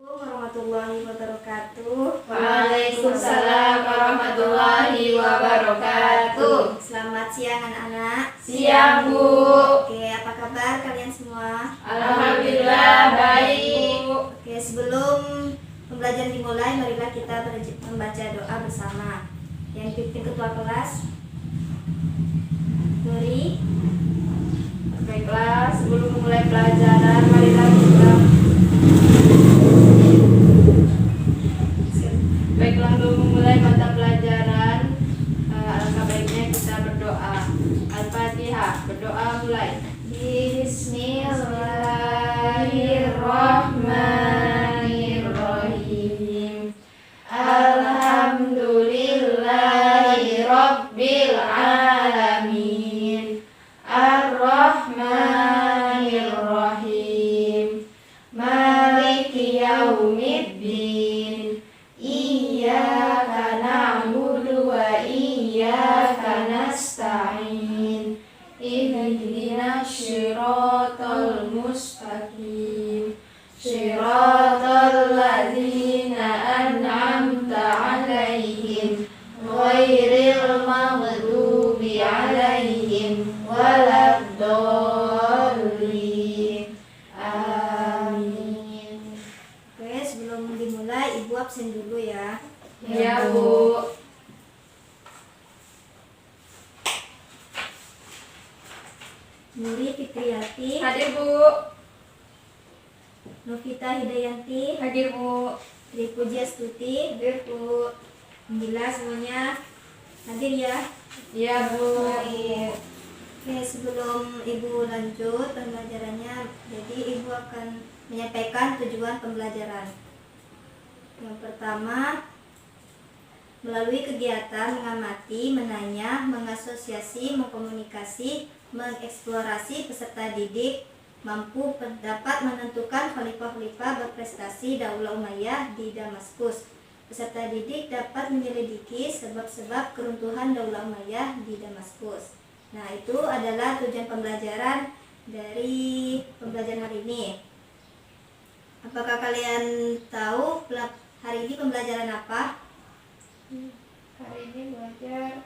Warahmatullahi wabarakatuh. Waalaikumsalam warahmatullahi wabarakatuh. Selamat siang anak-anak. Siang, Bu. Oke, apa kabar kalian semua? Alhamdulillah baik, Bu. Oke, sebelum pembelajaran dimulai, marilah kita membaca doa bersama. Yang dipimpin ketua kelas, Nuri. Baiklah, sebelum memulai pelajaran, marilah kita sebelum memulai mata pelajaran, alangkah baiknya kita berdoa. Al-Fatihah, berdoa mulai. Bismillahirrahmanirrahim. Alhamdulillahi Rabbil Alamin. Ar-Rahmanirrahim. Maliki Yaumiddin. Iyyaka na'budu wa iyyaka nasta'in. Ihdinas siratal mustaqim. Siratal ladzina an'amta 'alaihim ghairil maghdubi 'alaihim waladdallin. Amin. Oke, sebelum dimulai, Ibu absen dulu ya. Ya, Bu. Nuri Fitriati, Hadir, Bu. Novita Hidayanti, Hadir, Bu. Tri Pujiastuti, Hadir, Bu. Alhamdulillah semuanya hadir ya. Ya, Bu. Baik. Oke, sebelum Ibu lanjut pembelajarannya, jadi Ibu akan menyampaikan tujuan pembelajaran. Yang pertama, melalui kegiatan mengamati, menanya, mengasosiasi, mengkomunikasi, mengeksplorasi peserta didik mampu dapat menentukan khalifah-khalifah berprestasi Daulah Umayyah di Damaskus. Peserta didik dapat menyelidiki sebab-sebab keruntuhan Daulah Umayyah di Damaskus. Nah, itu adalah tujuan pembelajaran dari pembelajaran hari ini. Apakah kalian tahu hari ini pembelajaran apa? Hari ini belajar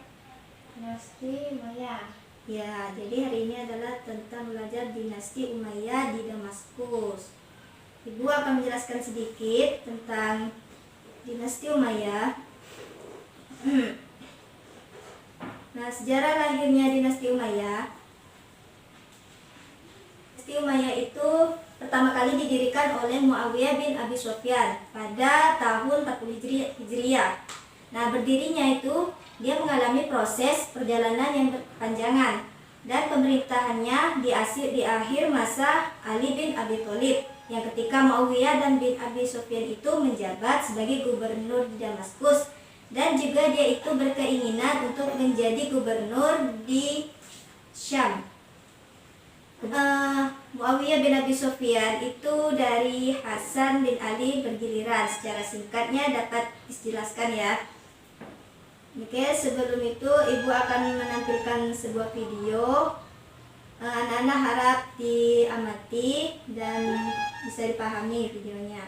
dinasti Umayyah. Ya, jadi hari ini adalah tentang belajar dinasti Umayyah di Damaskus. Ibu akan menjelaskan sedikit tentang dinasti Umayyah. Nah, sejarah lahirnya dinasti Umayyah. Dinasti Umayyah itu pertama kali didirikan oleh Muawiyah bin Abi Sufyan pada tahun 40 Hijriah. Nah, berdirinya itu dia mengalami proses perjalanan yang berkepanjangan dan pemerintahannya di akhir masa Ali bin Abi Thalib, yang ketika Muawiyah dan bin Abi Sufyan itu menjabat sebagai gubernur di Damaskus, dan juga dia itu berkeinginan untuk menjadi gubernur di Syam. Muawiyah bin Abi Sufyan itu dari Hasan bin Ali bergiliran. Secara singkatnya dapat dijelaskan ya. Oke, sebelum itu Ibu akan menampilkan sebuah video. Anak-anak harap diamati dan bisa dipahami videonya.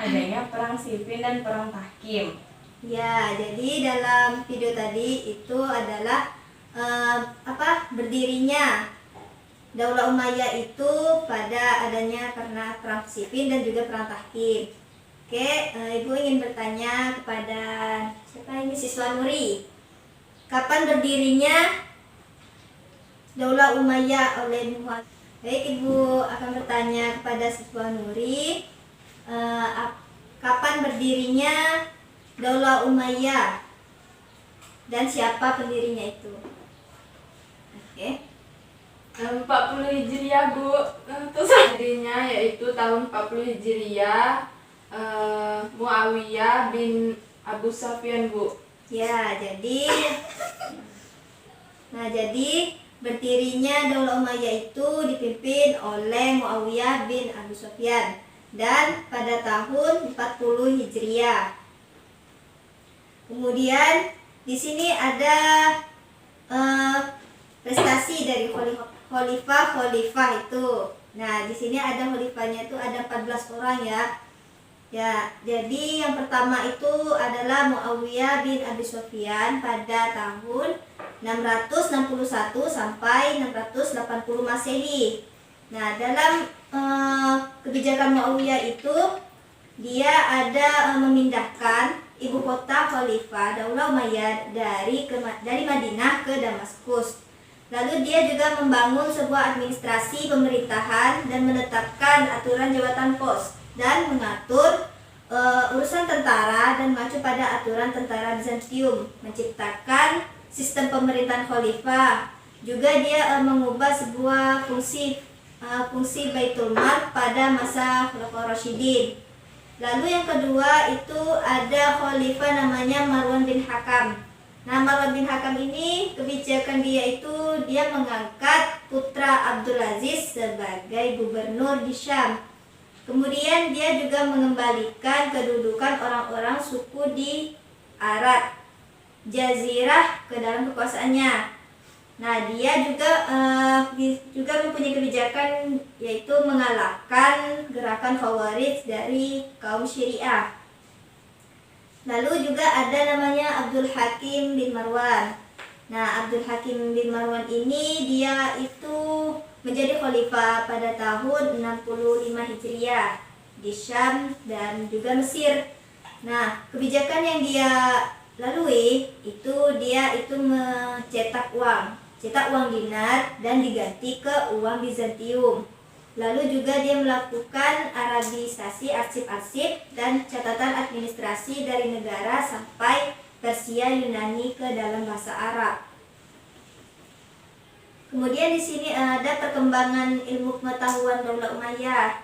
adanya perang Siffin dan perang Tahkim. Ya, jadi dalam video tadi itu adalah berdirinya Daulah Umayyah itu pada adanya karena perang Siffin dan juga perang Tahkim. Oke, Ibu ingin bertanya kepada siapa ini, siswa Nuri. Kapan berdirinya Daulah Umayyah oleh Muhammad? Baik, Ibu akan bertanya kepada siswa Nuri, kapan berdirinya Daulah Umayyah dan siapa pendirinya itu? Oke. 40 Hijriah, Bu. Terus pendirinya yaitu tahun 40 Hijriah, Muawiyah bin Abu Sufyan, Bu. Ya, jadi berdirinya Daulah Umayyah itu dipimpin oleh Muawiyah bin Abu Sufyan dan pada tahun 40 Hijriah. Kemudian di sini ada prestasi dari khalifah itu. Nah, di sini ada khalifahnya itu ada 14 orang ya. Ya, jadi yang pertama itu adalah Muawiyah bin Abi Sufyan pada tahun 661 sampai 680 Masehi. Nah, dalam kebijakan Muawiyah itu dia ada memindahkan ibu kota khalifah Daulah Umayyah dari Madinah ke Damaskus. Lalu dia juga membangun sebuah administrasi pemerintahan dan menetapkan aturan jabatan pos dan mengatur urusan tentara dan mengacu pada aturan tentara Bizantium, menciptakan sistem pemerintahan khalifah. Juga dia mengubah sebuah fungsi Baitul Mal pada masa Khulafaur Rasyidin. Lalu yang kedua itu ada khalifah namanya Marwan bin Hakam. Nah, Marwan bin Hakam ini kebijakan dia itu dia mengangkat putra Abdul Aziz sebagai gubernur di Syam. Kemudian dia juga mengembalikan kedudukan orang-orang suku di Arab Jazirah ke dalam kekuasaannya. Nah, dia juga mempunyai kebijakan yaitu mengalahkan gerakan Khawarij dari kaum Syiah. Lalu juga ada namanya Abdul Hakim bin Marwan. Nah, Abdul Hakim bin Marwan ini dia itu menjadi khalifah pada tahun 65 Hijriah di Syam dan juga Mesir. Nah, kebijakan yang dia lalui itu dia itu mencetak uang dinar dan diganti ke uang Bizantium. Lalu juga dia melakukan Arabisasi arsip-arsip dan catatan administrasi dari negara sampai Persia, Yunani ke dalam bahasa Arab. Kemudian di sini ada perkembangan ilmu pengetahuan Daulah Umayyah.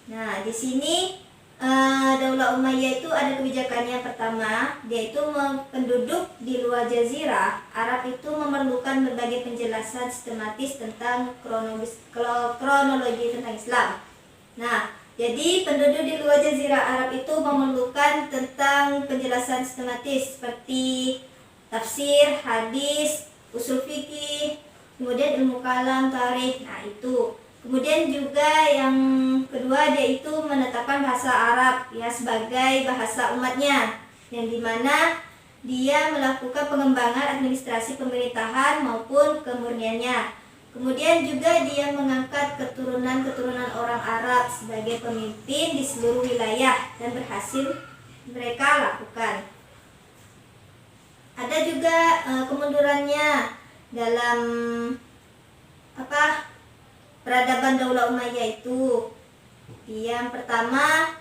Nah, di sini Daulah Umayyah itu ada kebijakannya. Pertama, yaitu penduduk di luar jazirah Arab itu memerlukan berbagai penjelasan sistematis tentang kronologi tentang Islam. Nah, jadi penduduk di luar jazirah Arab itu memerlukan tentang penjelasan sistematis seperti tafsir, hadis, usul fikih, kemudian ilmu kalam, tarikh. Nah, itu. Kemudian juga yang kedua dia itu menetapkan bahasa Arab ya sebagai bahasa umatnya, yang dimana dia melakukan pengembangan administrasi pemerintahan maupun kemurniannya. Kemudian juga dia mengangkat keturunan orang Arab sebagai pemimpin di seluruh wilayah dan berhasil mereka lakukan. Ada juga kemundurannya dalam peradaban Daulah Umayyah itu. Yang pertama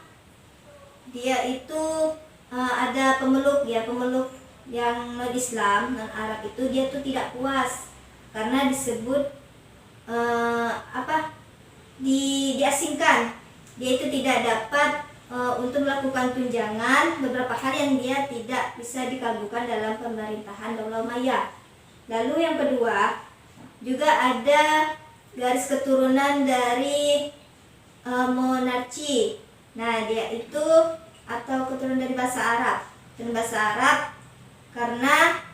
dia itu ada pemeluk yang non-Islam, non-Arab itu dia tuh tidak puas karena disebut diasingkan. Dia itu tidak dapat untuk melakukan tunjangan beberapa hal yang dia tidak bisa dikabulkan dalam pemerintahan Daulah Umayyah. Lalu yang kedua juga ada garis keturunan dari monarki. Nah, dia itu atau keturunan dari bahasa Arab. Dan bahasa Arab karena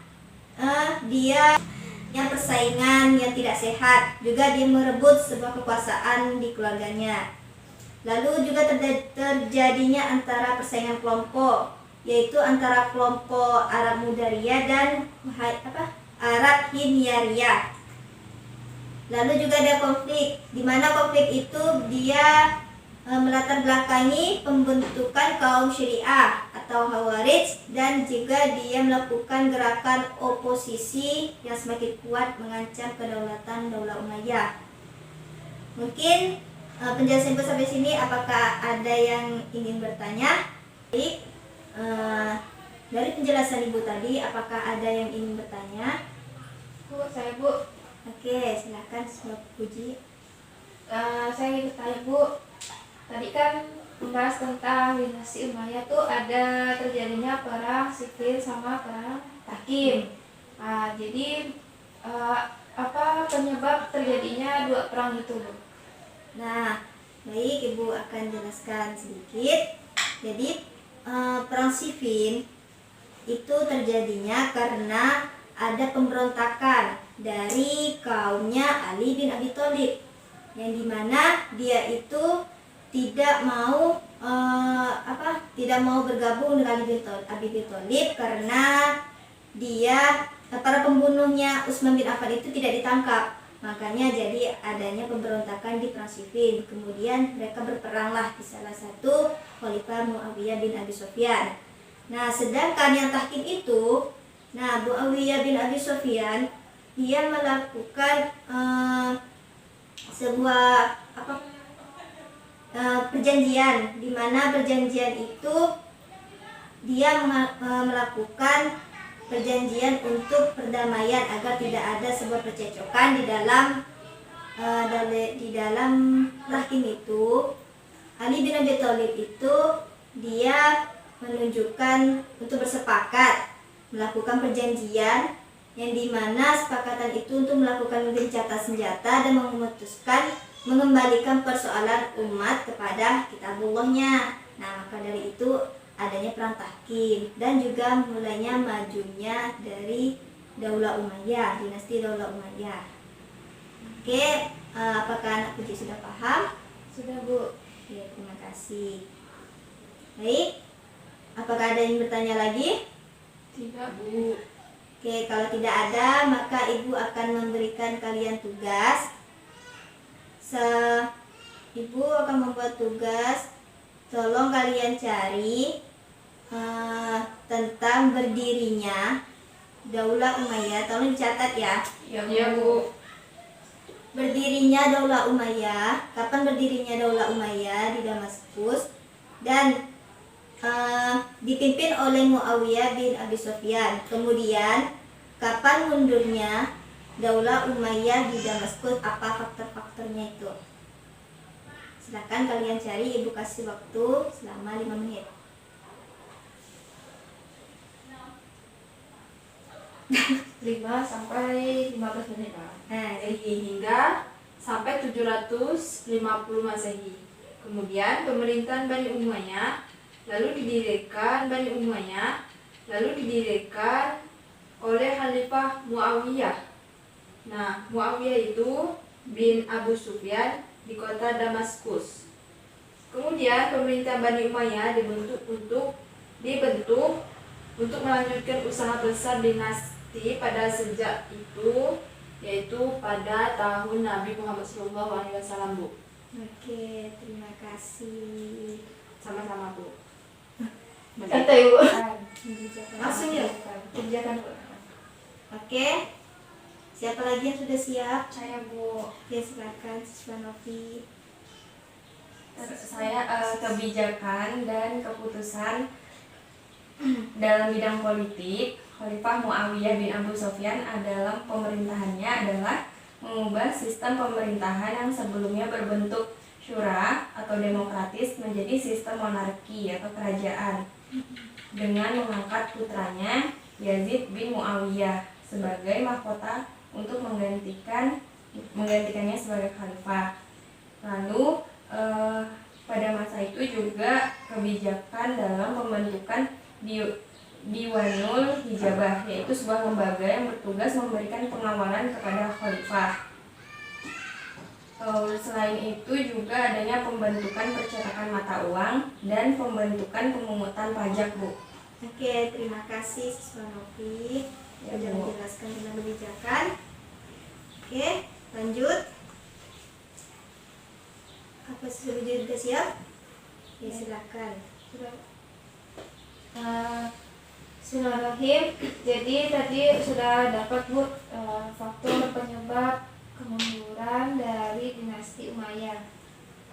dia yang persaingan yang tidak sehat, juga dia merebut sebuah kekuasaan di keluarganya. Lalu juga terjadinya antara persaingan kelompok, yaitu antara kelompok Arab Mudariyah dan Arab Himyariyah. Lalu juga ada konflik, di mana konflik itu dia melatar belakangi pembentukan kaum Syiah atau Khawarij, dan juga dia melakukan gerakan oposisi yang semakin kuat mengancam kedaulatan Daulah Umayyah. Mungkin penjelasan Ibu sampai sini, apakah ada yang ingin bertanya? Baik, dari penjelasan Ibu tadi, apakah ada yang ingin bertanya? Bu, saya Bu. Oke, silakan Mbak Puji. Saya ingin bertanya Bu. Tadi kan membahas tentang dinasti Umayyah tuh ada terjadinya perang sipil sama perang tahkim. Jadi apa penyebab terjadinya dua perang itu Bu? Nah, baik, Ibu akan jelaskan sedikit. Jadi perang Siffin itu terjadinya karena ada pemberontakan dari kaumnya Ali bin Abi Thalib, yang dimana dia itu tidak mau bergabung dengan Ali bin Thalib karena para pembunuhnya Utsman bin Affan itu tidak ditangkap. Makanya jadi adanya pemberontakan di perang Siffin. Kemudian mereka berperanglah di salah satu Khalifah Muawiyah bin Abi Sufyan. Nah, sedangkan yang tahkim itu, Muawiyah bin Abi Sufyan dia melakukan sebuah perjanjian, di mana perjanjian itu dia melakukan perjanjian untuk perdamaian agar tidak ada sebuah percecokan di dalam rahim itu. Ali bin Abi Thalib itu dia menunjukkan untuk bersepakat melakukan perjanjian, yang dimana sepakatan itu untuk melakukan gencatan senjata dan memutuskan mengembalikan persoalan umat kepada Kitabullahnya. Nah, maka dari itu adanya perang tahkim dan juga mulainya majunya dari Daulah Umayyah, dinasti Daulah Umayyah. Oke, apakah anak Puji sudah paham? Sudah Bu. Oke, terima kasih. Baik, apakah ada yang bertanya lagi? Tidak Bu. Oke, kalau tidak ada, maka Ibu akan memberikan kalian tugas. Ibu akan membuat tugas. Tolong kalian cari tentang berdirinya Daulah Umayyah. Tolong dicatat ya. Iya Bu. Berdirinya Daulah Umayyah. Kapan berdirinya Daulah Umayyah di Damaskus, dan dipimpin oleh Muawiyah bin Abi Sufyan. Kemudian kapan mundurnya Daulah Umayyah di Damaskus, apa faktor-faktornya itu? Silakan kalian cari, Ibu kasih waktu selama 5 menit. 5 sampai 15 menit Pak. Hingga sampai 750 Masehi. Kemudian pemerintahan Bani Umayyah lalu didirikan oleh Khalifah Muawiyah. Nah, Muawiyah itu bin Abu Sufyan di kota Damaskus. Kemudian pemerintahan Bani Umayyah dibentuk untuk melanjutkan usaha besar dinasti pada sejak itu, yaitu pada tahun Nabi Muhammad SAW, Bu. Oke, terima kasih. Sama-sama, Bu. Santai Bu. Langsung ya? Kerjakan Bu. Oke, siapa lagi yang sudah siap? Saya Bu. Oke, silakan Siswa Novi. Saya kebijakan dan keputusan dalam bidang politik. Khalifah Muawiyah bin Abu Sufyan dalam pemerintahannya adalah mengubah sistem pemerintahan yang sebelumnya berbentuk syura atau demokratis menjadi sistem monarki atau kerajaan, dengan mengangkat putranya Yazid bin Muawiyah sebagai mahkota untuk menggantikannya sebagai khalifah. Lalu pada masa itu juga kebijakan dalam pembentukan Diwanul Hijabah, yaitu sebuah lembaga yang bertugas memberikan pengawalan kepada khalifah. Selain itu juga adanya pembentukan percetakan mata uang dan pembentukan pemungutan pajak, Bu. Oke, terima kasih siswa Novi Ya, sudah Bu. menjelaskan tentang kebijakan. Oke, lanjut. Apa sudah siap? Ya, silakan. Bismillahirrahmanirrahim. Jadi tadi sudah dapat Bu faktor penyebab kemunduran dari dinasti Umayyah.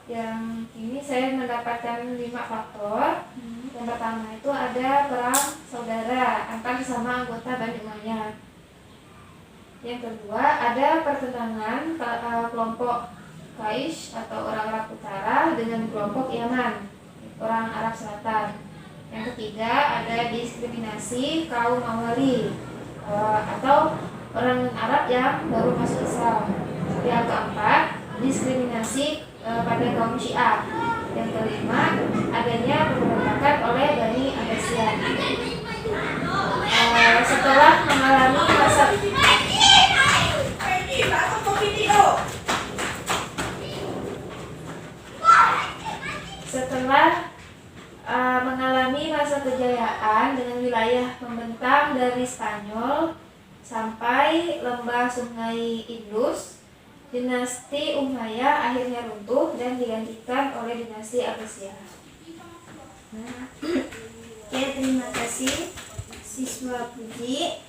Yang ini saya mendapatkan 5 faktor. Yang pertama itu ada perang saudara antar sesama anggota Bani Umayyah. Yang kedua ada pertentangan kelompok Quraisy atau orang Arab Utara dengan kelompok Yaman, orang Arab Selatan. Yang ketiga ada diskriminasi kaum Mawali atau orang Arab yang baru masuk Islam. Yang keempat diskriminasi pada kaum Syiah. Yang kelima adanya pemberontakan oleh Bani Abbasiyah. Setelah mengalami masa mengalami masa kejayaan dengan wilayah membentang dari Spanyol sampai lembah Sungai Indus, dinasti Umayyah akhirnya runtuh dan digantikan oleh dinasti Abbasiyah. Oke, terima kasih siswa Puji.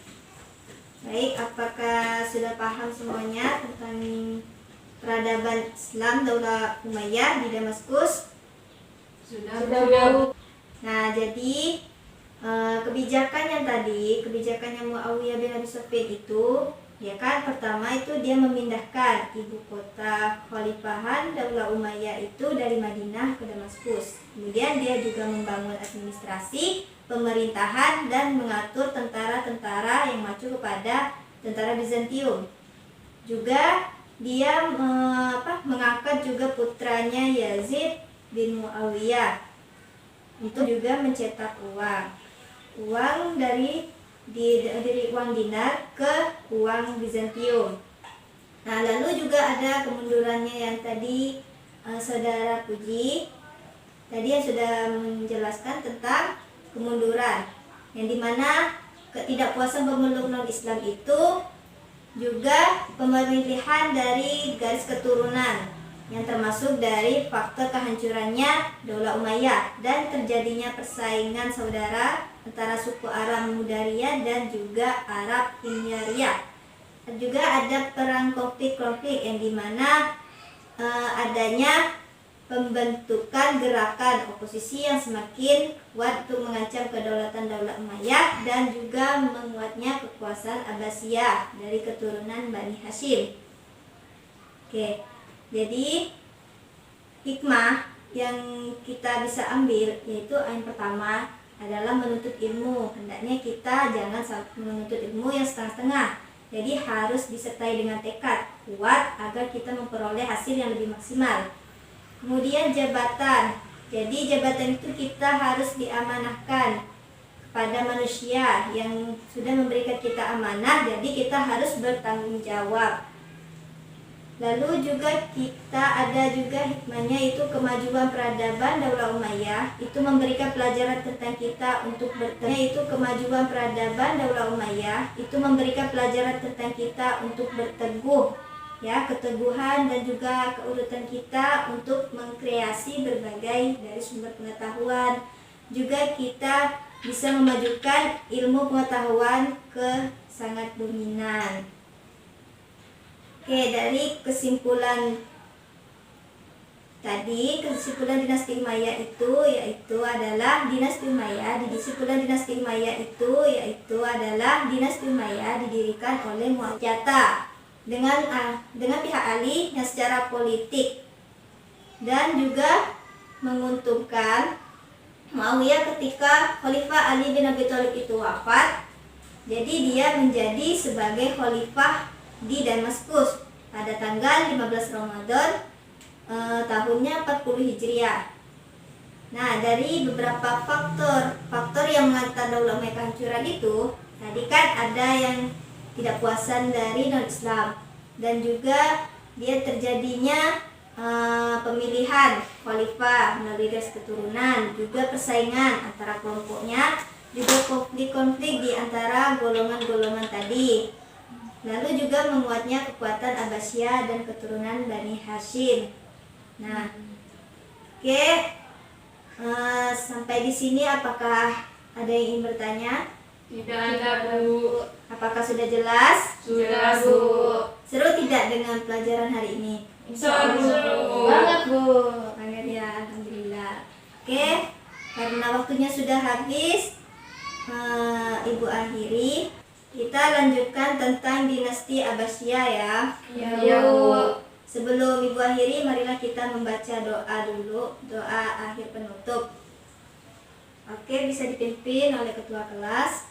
Baik, apakah sudah paham semuanya tentang peradaban Islam Daulah Umayyah di Damaskus? Sudah. Nah, jadi kebijakan yang Muawiyah bin Abi Sufyan itu, ya kan, pertama itu dia memindahkan ibu kota Khalifahan Daulah Umayyah itu dari Madinah ke Damaskus. Kemudian dia juga membangun administrasi, pemerintahan, dan mengatur tentara-tentara yang mengacu kepada tentara Bizantium. Juga dia mengangkat juga putranya Yazid bin Muawiyah itu juga mencetak uang dari uang dinar ke uang Bizantium. Nah, lalu juga ada kemundurannya yang tadi saudara Puji tadi yang sudah menjelaskan tentang kemunduran, yang dimana ketidakpuasan pemeluk non-Islam itu juga pemilihan dari garis keturunan yang termasuk dari faktor kehancurannya Daulah Umayyah dan terjadinya persaingan saudara antara suku Arab Mudariyah dan juga Arab Himyariyah. Juga ada perang konflik yang dimana adanya pembentukan gerakan oposisi yang semakin kuat untuk mengancam kedaulatan Daulah Umayyah dan juga menguatnya kekuasaan Abbasiyah dari keturunan Bani Hashim. Oke. Jadi hikmah yang kita bisa ambil yaitu yang pertama adalah menuntut ilmu. Hendaknya kita jangan menuntut ilmu yang setengah-setengah. Jadi harus disertai dengan tekad kuat agar kita memperoleh hasil yang lebih maksimal. Kemudian jabatan. Jadi jabatan itu kita harus diamanahkan kepada manusia yang sudah memberikan kita amanah. Jadi kita harus bertanggung jawab. Lalu juga ada juga hikmahnya itu kemajuan peradaban Daulah Umayyah itu memberikan pelajaran tentang kita untuk berteguh ya, keteguhan dan juga keuletan kita untuk mengkreasi berbagai dari sumber pengetahuan. Juga kita bisa memajukan ilmu pengetahuan ke sangat dominan. Oke, dari kesimpulan dinasti Umayyah itu adalah dinasti Umayyah didirikan oleh Muawiyah dengan pihak Ali yang secara politik dan juga menguntungkan Muawiyah ketika Khalifah Ali bin Abi Thalib itu wafat. Jadi dia menjadi sebagai khalifah di Damaskus pada tanggal 15 Ramadan tahunnya 40 Hijriah. Nah, dari beberapa faktor yang mengantar Daulah Umayyah kehancuran itu, tadi kan ada yang tidak puasan dari non-Islam dan juga dia terjadinya pemilihan khalifah melalui garis keturunan, juga persaingan antara kelompoknya, juga konflik-konflik di antara golongan-golongan tadi. Lalu juga menguatnya kekuatan Abbasiyah dan keturunan Bani Hashim. Nah, oke, sampai di sini apakah ada yang ingin bertanya? Tidak ada, Bu. Apakah sudah jelas? Sudah, Bu. Seru tidak dengan pelajaran hari ini? Seru. Banget, Bu. Banget ya, alhamdulillah. Oke, karena waktunya sudah habis, Ibu akhiri. Kita lanjutkan tentang dinasti Abbasiyah ya. Iya, Bu. Sebelum Ibu akhiri, marilah kita membaca doa dulu, doa akhir penutup. Oke, bisa dipimpin oleh ketua kelas.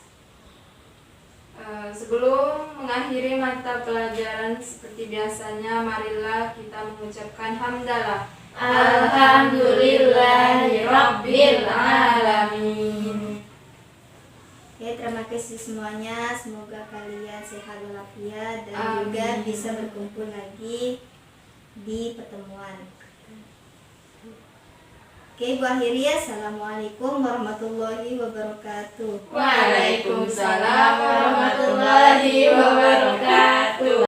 Sebelum mengakhiri mata pelajaran seperti biasanya, marilah kita mengucapkan hamdalah. Alhamdulillahirabbil alamin. Oke, terima kasih semuanya. Semoga kalian sehat walafiat dan Amin. juga bisa berkumpul lagi di pertemuan. Oke, Ibu akhiri ya. Assalamualaikum warahmatullahi wabarakatuh. Waalaikumsalam warahmatullahi wabarakatuh.